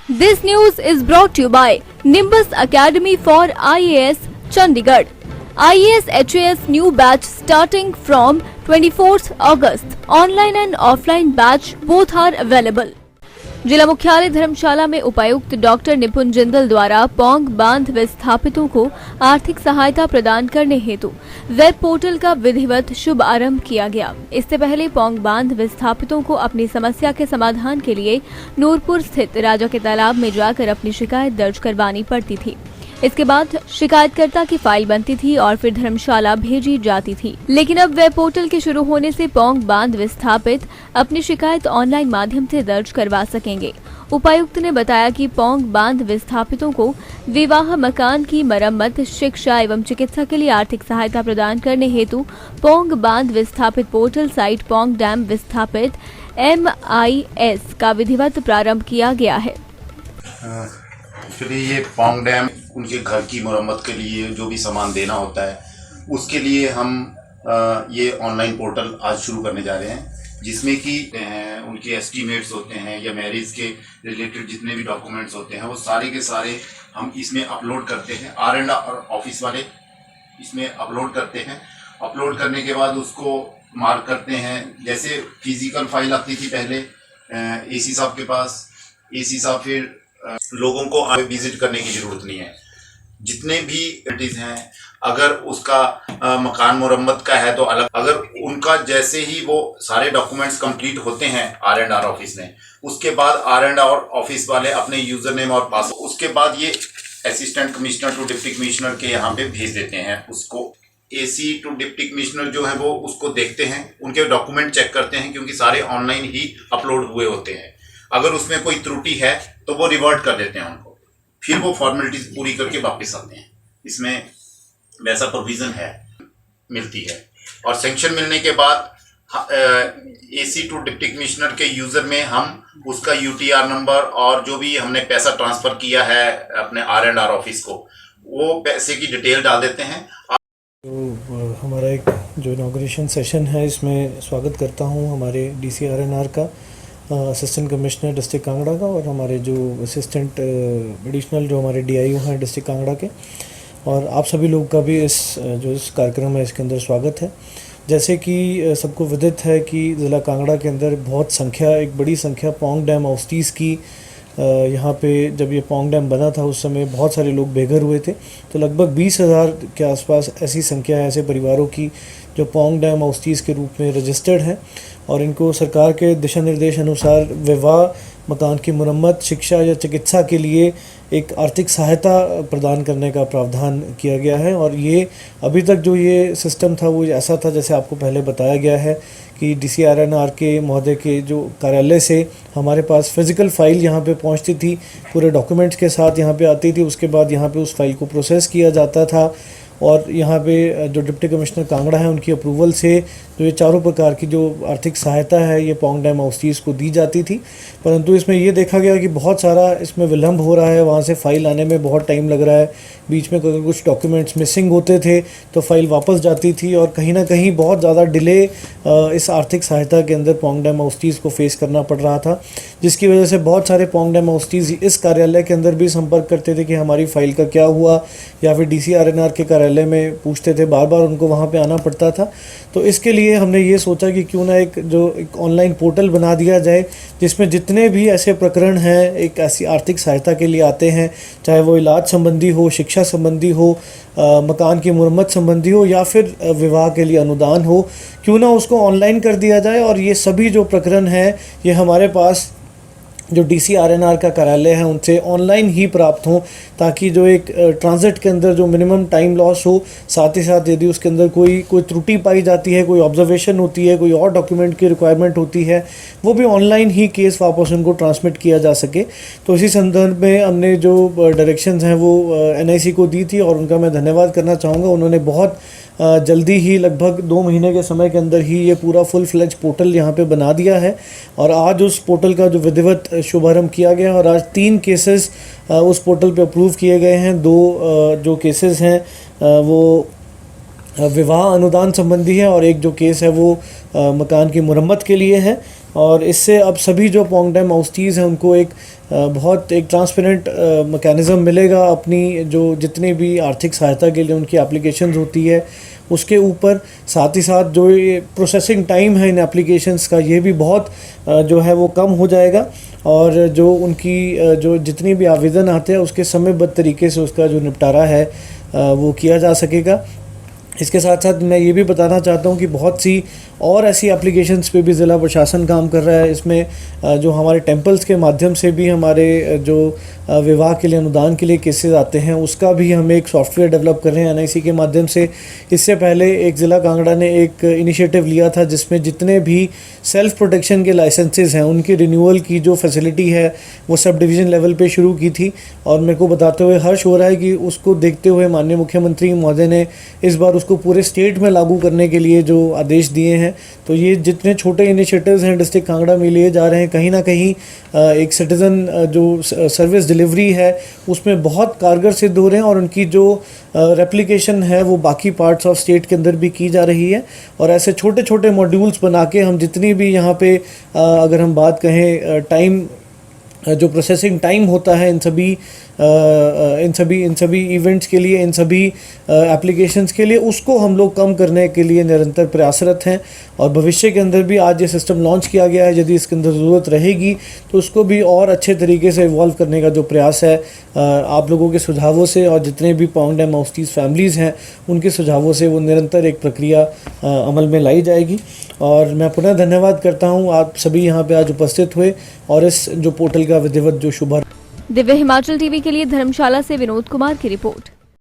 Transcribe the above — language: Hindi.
This news is brought to you by Nimbus Academy for IAS, Chandigarh. IAS HAS new batch starting from 24th August. Online and offline batch both are available. जिला मुख्यालय धर्मशाला में उपायुक्त डॉक्टर निपुण जिंदल द्वारा पौंग बांध विस्थापितों को आर्थिक सहायता प्रदान करने हेतु वेब पोर्टल का विधिवत शुभ आरंभ किया गया। इससे पहले पौंग बांध विस्थापितों को अपनी समस्या के समाधान के लिए नूरपुर स्थित राजा के तालाब में जाकर अपनी शिकायत दर्ज करवानी पड़ती थी। इसके बाद शिकायतकर्ता की फाइल बनती थी और फिर धर्मशाला भेजी जाती थी। लेकिन अब वेब पोर्टल के शुरू होने से पौंग बांध विस्थापित अपनी शिकायत ऑनलाइन माध्यम से दर्ज करवा सकेंगे। उपायुक्त ने बताया कि पौंग बांध विस्थापितों को विवाह, मकान की मरम्मत, शिक्षा एवं चिकित्सा के लिए आर्थिक सहायता प्रदान करने हेतु पौंग बांध विस्थापित पोर्टल साइट पौंग डैम विस्थापित MIS का विधिवत प्रारंभ किया गया है। एक्चुअली ये पौंग डैम उनके घर की मरम्मत के लिए जो भी सामान देना होता है उसके लिए हम ये ऑनलाइन पोर्टल आज शुरू करने जा रहे हैं, जिसमें कि उनके एस्टीमेट्स होते हैं या मैरिज के रिलेटेड जितने भी डॉक्यूमेंट्स होते हैं वो सारे के सारे हम इसमें अपलोड करते हैं। R&R ऑफिस वाले इसमें अपलोड करते हैं। अपलोड करने के बाद उसको मार्क करते हैं। जैसे फिजिकल फाइल आती थी पहले AC साहब के पास, AC साहब फिर लोगों को विजिट करने की जरूरत नहीं है। जितने भी एक्टिविटीज हैं, अगर उसका मकान मुरम्मत का है तो अलग, अगर उनका जैसे ही वो सारे डॉक्यूमेंट्स कंप्लीट होते हैं R&R ऑफिस में, उसके बाद R&R ऑफिस वाले अपने यूजर नेम और पासवर्ड, उसके बाद ये assistant commissioner to deputy commissioner के यहाँ पे भेज देते हैं। उसको AC टू डिप्टी कमिश्नर जो है वो उसको देखते हैं, उनके डॉक्यूमेंट चेक करते हैं, क्योंकि सारे ऑनलाइन ही अपलोड हुए होते हैं। अगर उसमें कोई त्रुटि है तो वो रिवर्ट कर देते हैं उनको, फिर वो फॉर्मेलिटीज पूरी करके वापस आते हैं। इसमें वैसा प्रोविजन है, मिलती है। और सेंक्शन मिलने के बाद AC टू डिप्टी कमिश्नर के यूजर में हम उसका UTR नंबर और जो भी हमने पैसा ट्रांसफर किया है अपने R&R ऑफिस को, वो पैसे की डिटेल डाल देते हैं। तो हमारा एक जो इनॉग्रेशन सेशन है, इसमें स्वागत करता हूँ हमारे DC R&R का, असिस्टेंट कमिश्नर डिस्ट्रिक्ट कांगड़ा का, और हमारे जो असिस्टेंट एडिशनल जो हमारे DIO हैं डिस्ट्रिक्ट कांगड़ा के, और आप सभी लोग का भी इस कार्यक्रम है इसके अंदर स्वागत है। जैसे कि सबको विदित है कि ज़िला कांगड़ा के अंदर एक बड़ी संख्या पौंग डैम हाउसेस की यहाँ पे जब ये पौंग डैम बना था उस समय बहुत सारे लोग बेघर हुए थे। तो लगभग 20,000 के आसपास ऐसी संख्या है ऐसे परिवारों की जो पौंग डैम हाउसेस के रूप में रजिस्टर्ड हैं, और इनको सरकार के दिशा निर्देश अनुसार विवाह, मकान की मरम्मत, शिक्षा या चिकित्सा के लिए एक आर्थिक सहायता प्रदान करने का प्रावधान किया गया है। और ये अभी तक जो ये सिस्टम था वो ऐसा था, जैसे आपको पहले बताया गया है कि DC R&R के महोदय के जो कार्यालय से हमारे पास फिज़िकल फ़ाइल यहाँ पे पहुँचती थी, पूरे डॉक्यूमेंट्स के साथ यहाँ पे आती थी। उसके बाद यहाँ पे उस फाइल को प्रोसेस किया जाता था, और यहाँ पे जो डिप्टी कमिश्नर कांगड़ा है उनकी अप्रूवल से जो ये चारों प्रकार की जो आर्थिक सहायता है ये पौंग डैम हाउसेस को दी जाती थी। परंतु इसमें ये देखा गया कि बहुत सारा इसमें विलम्ब हो रहा है, वहाँ से फ़ाइल आने में बहुत टाइम लग रहा है। बीच में अगर कुछ डॉक्यूमेंट्स मिसिंग होते थे तो फ़ाइल वापस जाती थी, और कहीं ना कहीं बहुत ज़्यादा डिले इस आर्थिक सहायता के अंदर पौंग डैम हाउसेस को फेस करना पड़ रहा था, जिसकी वजह से बहुत सारे पौंग डैम हाउसेस इस कार्यालय के अंदर भी संपर्क करते थे कि हमारी फ़ाइल का क्या हुआ, या फिर DC R&R के कार्यालय में पूछते थे, बार बार उनको वहाँ पे आना पड़ता था। तो इसके लिए हमने ये सोचा कि क्यों ना एक ऑनलाइन पोर्टल बना दिया जाए, जिसमें जितने भी ऐसे प्रकरण हैं एक ऐसी आर्थिक सहायता के लिए आते हैं, चाहे वो इलाज संबंधी हो, शिक्षा संबंधी हो, मकान की मुरम्मत संबंधी हो, या फिर विवाह के लिए अनुदान हो, क्यों ना उसको ऑनलाइन कर दिया जाए। और ये सभी जो प्रकरण हैं ये हमारे पास जो DC R&R का कार्यालय है उनसे ऑनलाइन ही प्राप्त हों, ताकि जो एक ट्रांजिट के अंदर जो मिनिमम टाइम लॉस हो, साथ ही साथ यदि उसके अंदर कोई त्रुटि पाई जाती है, कोई ऑब्जर्वेशन होती है, कोई और डॉक्यूमेंट की रिक्वायरमेंट होती है, वो भी ऑनलाइन ही केस वापस उनको ट्रांसमिट किया जा सके। तो इसी संदर्भ में हमने जो डायरेक्शंस हैं वो NIC को दी थी, और उनका मैं धन्यवाद करना चाहूँगा। उन्होंने बहुत जल्दी ही लगभग 2 महीने के समय के अंदर ही ये पूरा फुल फ्लेज पोर्टल यहाँ पे बना दिया है, और आज उस पोर्टल का जो विधिवत शुभारंभ किया गया, और आज 3 केसेस उस पोर्टल पे अप्रूव किए गए हैं। 2 जो केसेस हैं वो विवाह अनुदान संबंधी है, और एक जो केस है वो मकान की मुरम्मत के लिए है। और इससे अब सभी जो पोंगडेम हाउसटीज़ हैं उनको एक बहुत एक ट्रांसपेरेंट मैकेनिज़्म मिलेगा अपनी जो जितने भी आर्थिक सहायता के लिए उनकी एप्लीकेशंस होती है उसके ऊपर। साथ ही साथ जो ये प्रोसेसिंग टाइम है इन एप्लीकेशंस का ये भी बहुत जो है वो कम हो जाएगा और जो उनकी जो जितनी भी आवेदन आते हैं उसके समयबद्ध तरीके से उसका जो निपटारा है वो किया जा सकेगा। इसके साथ साथ मैं ये भी बताना चाहता हूँ कि बहुत सी और ऐसी एप्लीकेशंस पे भी ज़िला प्रशासन काम कर रहा है। इसमें जो हमारे टेंपल्स के माध्यम से भी हमारे जो विवाह के लिए अनुदान के लिए केसेस आते हैं उसका भी हम एक सॉफ्टवेयर डेवलप कर रहे हैं NIC के माध्यम से। इससे पहले एक ज़िला कांगड़ा ने एक इनिशिएटिव लिया था जिसमें जितने भी सेल्फ़ प्रोटेक्शन के लाइसेंसेस हैं उनकी रिन्यूअल की जो फैसिलिटी है वो सब डिवीज़न लेवल पे शुरू की थी और मेरे को बताते हुए हर्ष हो रहा है कि उसको देखते हुए माननीय मुख्यमंत्री महोदय ने इस बार उसको पूरे स्टेट में लागू करने के लिए जो आदेश दिए हैं। तो ये जितने छोटे इनिशिएटिव्स हैं डिस्ट्रिक्ट कांगड़ा में लिए जा रहे हैं कहीं ना कहीं एक सिटीज़न जो सर्विस डिलीवरी है उसमें बहुत कारगर सिद्ध हो रहे हैं और उनकी जो रेप्लिकेशन है वो बाकी पार्ट्स ऑफ स्टेट के अंदर भी की जा रही है। और ऐसे छोटे छोटे मॉड्यूल्स बना के हम जितनी भी यहाँ पे अगर हम बात कहें टाइम जो प्रोसेसिंग टाइम होता है इन सभी इवेंट्स के लिए इन सभी एप्लीकेशंस के लिए उसको हम लोग कम करने के लिए निरंतर प्रयासरत हैं। और भविष्य के अंदर भी आज ये सिस्टम लॉन्च किया गया है, यदि इसके अंदर ज़रूरत रहेगी तो उसको भी और अच्छे तरीके से इवॉल्व करने का जो प्रयास है आप लोगों के सुझावों से और जितने भी पोंगडेम हाउसटीज़ फैमिलीज़ हैं उनके सुझावों से वो निरंतर एक प्रक्रिया अमल में लाई जाएगी। और मैं पुनः धन्यवाद करता हूँ आप सभी यहाँ पे आज उपस्थित हुए और इस जो पोर्टल का विधिवत जो शुभारंभ। दिव्य हिमाचल टीवी के लिए धर्मशाला से विनोद कुमार की रिपोर्ट।